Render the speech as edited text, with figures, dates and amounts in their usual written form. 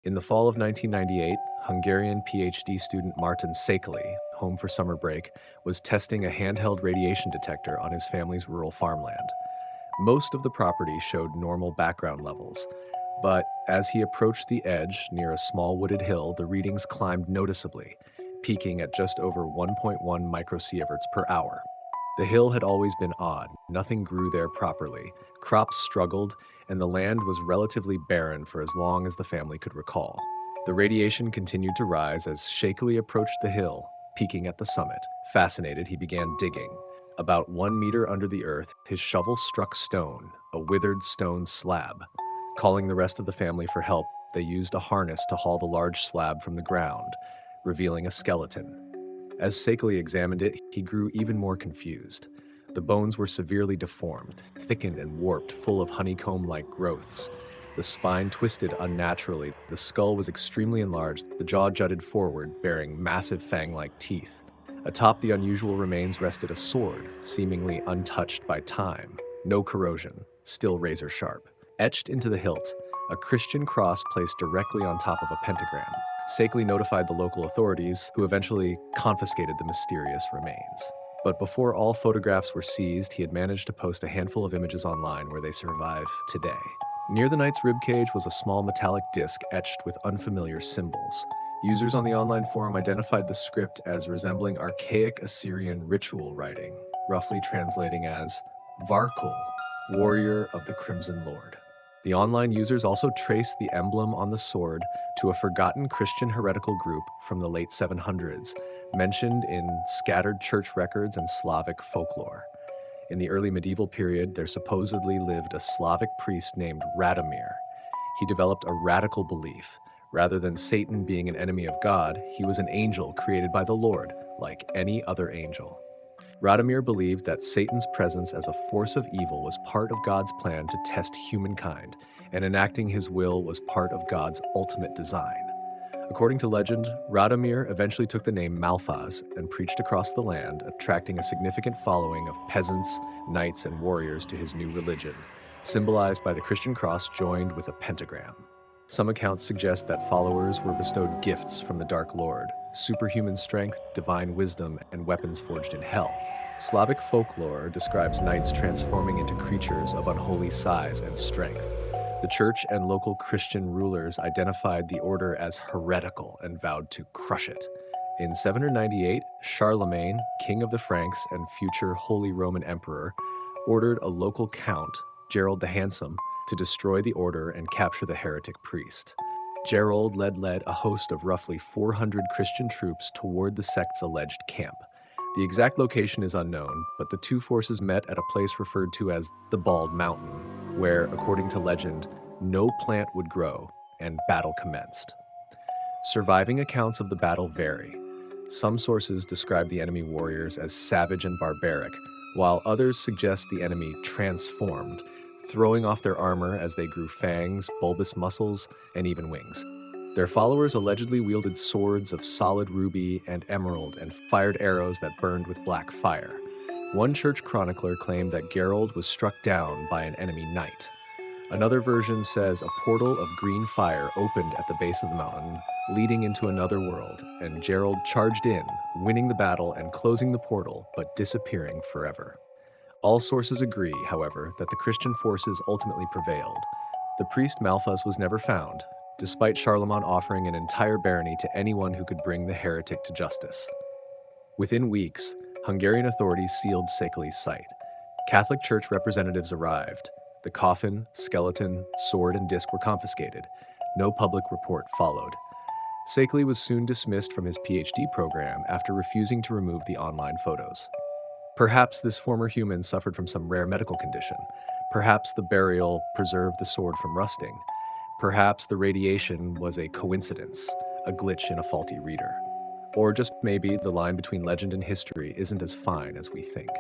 In the fall of 1998, Hungarian PhD student Martin Szekely, home for summer break, was testing a handheld radiation detector on his family's rural farmland. Most of the property showed normal background levels, but as he approached the edge near a small wooded hill, the readings climbed noticeably, peaking at just over 1.1 microsieverts per hour. The hill had always been odd, nothing grew there properly, crops struggled, and the land was relatively barren for as long as the family could recall. The radiation continued to rise as shakily approached the hill, peaking at the summit. Fascinated, he began digging. About 1 meter under the earth, his shovel struck stone, a withered stone slab. Calling the rest of the family for help, they used a harness to haul the large slab from the ground, revealing a skeleton. As Sakely examined it, he grew even more confused. The bones were severely deformed, thickened and warped, full of honeycomb-like growths. The spine twisted unnaturally, the skull was extremely enlarged, the jaw jutted forward, bearing massive fang-like teeth. Atop the unusual remains rested a sword, seemingly untouched by time. No corrosion, still razor-sharp. Etched into the hilt, a Christian cross placed directly on top of a pentagram. Sakely notified the local authorities, who eventually confiscated the mysterious remains. But before all photographs were seized, he had managed to post a handful of images online where they survive today. Near the knight's ribcage was a small metallic disc etched with unfamiliar symbols. Users on the online forum identified the script as resembling archaic Assyrian ritual writing, roughly translating as Varkul, warrior of the Crimson Lord. The online users also traced the emblem on the sword to a forgotten Christian heretical group from the late 700s, mentioned in scattered church records and Slavic folklore. In the early medieval period, there supposedly lived a Slavic priest named Radomir. He developed a radical belief. Rather than Satan being an enemy of God, he was an angel created by the Lord, like any other angel. Radomir believed that Satan's presence as a force of evil was part of God's plan to test humankind, and enacting his will was part of God's ultimate design. According to legend, Radomir eventually took the name Malfaz and preached across the land, attracting a significant following of peasants, knights, and warriors to his new religion, symbolized by the Christian cross joined with a pentagram. Some accounts suggest that followers were bestowed gifts from the Dark Lord, superhuman strength, divine wisdom, and weapons forged in hell. Slavic folklore describes knights transforming into creatures of unholy size and strength. The church and local Christian rulers identified the order as heretical and vowed to crush it. In 798, Charlemagne, king of the Franks and future Holy Roman Emperor, ordered a local count, Gerald the Handsome, to destroy the order and capture the heretic priest. Gerald led a host of roughly 400 Christian troops toward the sect's alleged camp. The exact location is unknown, but the two forces met at a place referred to as the Bald Mountain, where, according to legend, no plant would grow, and battle commenced. Surviving accounts of the battle vary. Some sources describe the enemy warriors as savage and barbaric, while others suggest the enemy transformed, throwing off their armor as they grew fangs, bulbous muscles, and even wings. Their followers allegedly wielded swords of solid ruby and emerald and fired arrows that burned with black fire. One church chronicler claimed that Gerald was struck down by an enemy knight. Another version says a portal of green fire opened at the base of the mountain, leading into another world, and Gerald charged in, winning the battle and closing the portal, but disappearing forever. All sources agree, however, that the Christian forces ultimately prevailed. The priest Malphas was never found, despite Charlemagne offering an entire barony to anyone who could bring the heretic to justice. Within weeks, Hungarian authorities sealed Szekely's site. Catholic Church representatives arrived. The coffin, skeleton, sword, and disc were confiscated. No public report followed. Szekely was soon dismissed from his PhD program after refusing to remove the online photos. Perhaps this former human suffered from some rare medical condition. Perhaps the burial preserved the sword from rusting. Perhaps the radiation was a coincidence, a glitch in a faulty reader. Or just maybe the line between legend and history isn't as fine as we think.